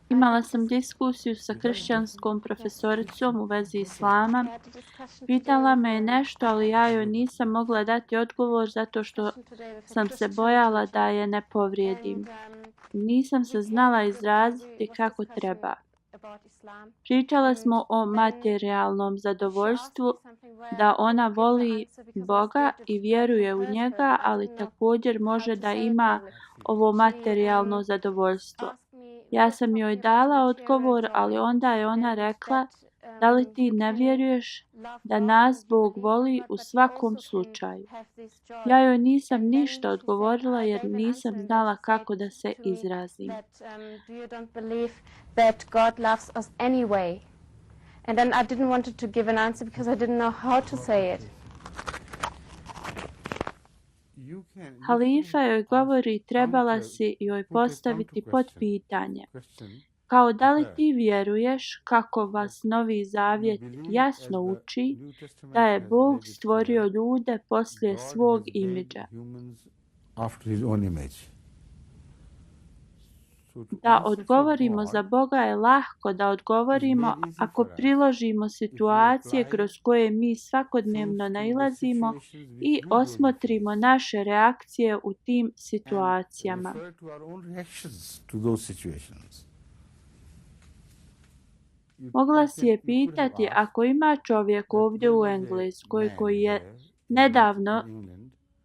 Imala sam diskusiju sa kršćanskom profesoricom u vezi islama. Pitala me je nešto, ali ja joj nisam mogla dati odgovor zato što sam se bojala da je ne povrijedim. Nisam se znala izraziti kako treba. Pričala smo o materijalnom zadovoljstvu, da ona voli Boga i vjeruje u njega, ali također može da ima ovo materijalno zadovoljstvo. Ja sam joj dala odgovor, ali onda je ona rekla, da li ti ne vjeruješ da nas Bog voli u svakom slučaju? Ja joj nisam ništa odgovorila jer nisam znala kako da se izrazim. And then I didn't want to give an answer because I didn't know how to say it. Halifa joj govori trebala si joj postaviti potpitanje. Kao da li ti vjeruješ kako vas Novi Zavjet jasno uči da je Bog stvorio ljude poslije svog imidža. Da odgovorimo za Boga je lahko da odgovorimo ako priložimo situacije kroz koje mi svakodnevno nailazimo i osmotrimo naše reakcije u tim situacijama. Mogla si je pitati ako ima čovjek ovdje u Engleskoj koji je nedavno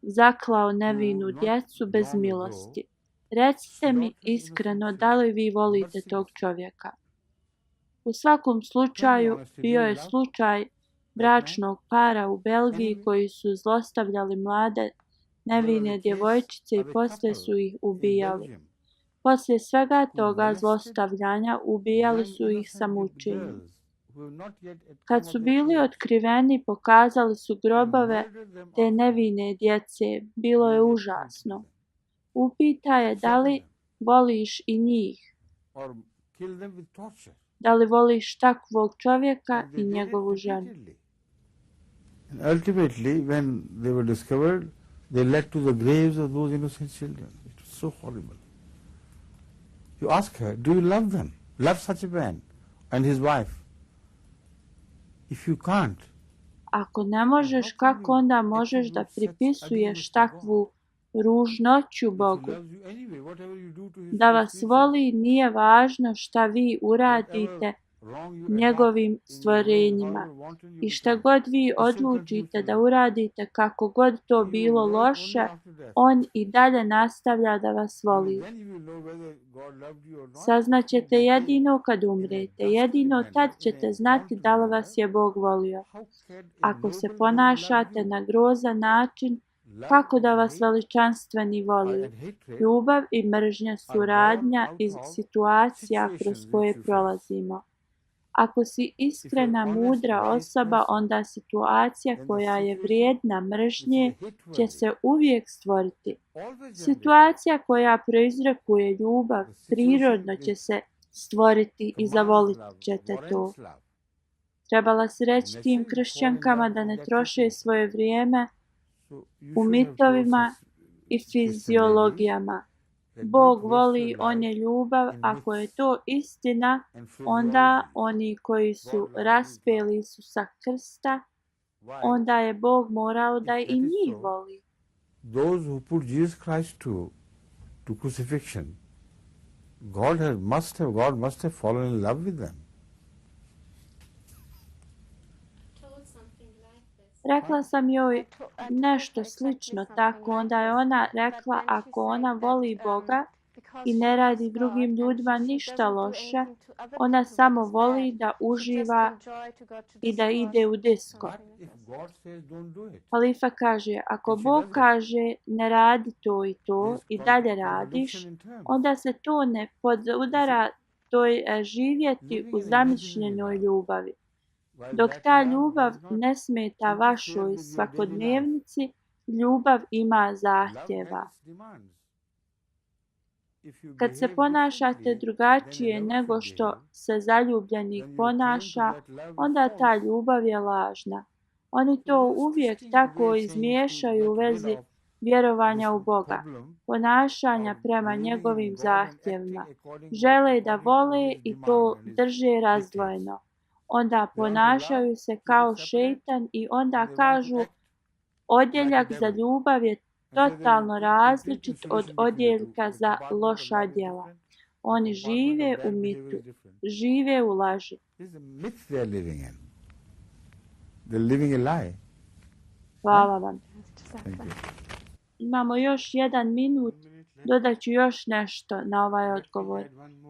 zaklao nevinu djecu bez milosti. Recite mi iskreno da li vi volite tog čovjeka. U svakom slučaju bio je slučaj bračnog para u Belgiji koji su zlostavljali mlade nevine djevojčice i poslije su ih ubijali. Poslije svega toga zlostavljanja ubijali su ih sa mučenjem. Kad su bili otkriveni, pokazali su grobove te nevine djece. Bilo je užasno. Upita je da li voliš i njih. Da li voliš takvog čovjeka i njegovu ženu. Ultimately, when they were discovered, they led to the graves of those innocent children. It was so horrible. You ask her, do you love them? Love such a man and his wife? If you can't. Ako ne možeš, kako onda možeš da pripisuješ takvu ružnoću Bogu? Da vas voli nije važno šta vi uradite njegovim stvorenjima i šta god vi odlučite da uradite, kako god to bilo loše, on i dalje nastavlja da vas voli. Saznaćete jedino kad umrete, jedino tad ćete znati da li vas je Bog volio. Ako se ponašate na grozan način, kako da vas veličanstveni voli. Ljubav i mržnja su radnja iz situacija kroz koje prolazimo. Ako si iskrena, mudra osoba, onda situacija koja je vrijedna mržnje će se uvijek stvoriti. Situacija koja proizrokuje ljubav prirodno će se stvoriti i zavolit ćete to. Trebala si reći tim kršćankama da ne troše svoje vrijeme u mitovima i fiziologijama. Bog voli, on je ljubav, ako je to istina, onda oni koji su raspeli Isusa Krsta, onda je Bog morao da i njih voli. Those who put Jesus Christ to crucifixion, God must have fallen in love with them. Rekla sam joj nešto slično tako, onda je ona rekla ako ona voli Boga i ne radi drugim ljudima ništa loše, ona samo voli da uživa i da ide u disko. Halifa kaže, ako Bog kaže ne radi to i to i dalje radiš, onda se to ne podudara, to je živjeti u zamišljenoj ljubavi. Dok ta ljubav ne smeta vašoj svakodnevnici, ljubav ima zahtjeva. Kad se ponašate drugačije nego što se zaljubljenik ponaša, onda ta ljubav je lažna. Oni to uvijek tako izmiješaju u vezi vjerovanja u Boga, ponašanja prema njegovim zahtjevima. Žele da vole i to drže razdvojeno. Onda ponašaju se kao šejtan i onda kažu odjeljak za ljubav je totalno različit od odjeljka za loša djela. Oni žive u mitu, žive u laži. This is a myth they are living in. They're living a lie. Hvala vam. Thank you. Imamo još 1 minut, dodat ću još nešto na ovaj odgovor.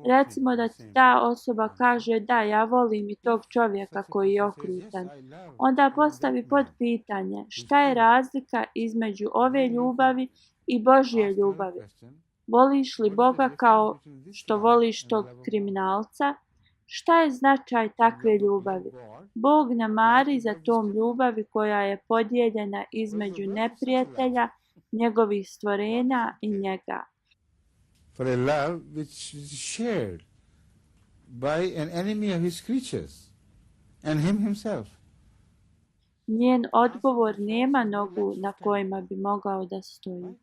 Recimo da ti ta osoba kaže da ja volim i tog čovjeka koji je okrutan. Onda postavi podpitanje šta je razlika između ove ljubavi i Božje ljubavi. Voliš li Boga kao što voliš tog kriminalca? Šta je značaj takve ljubavi? Bog ne mari za tom ljubavi koja je podijeljena između neprijatelja, njegovih stvorenja i njega. For a love which is shared by an enemy of his creatures and him himself. Njen odgovor nema nogu na kojima bi mogao da stoji.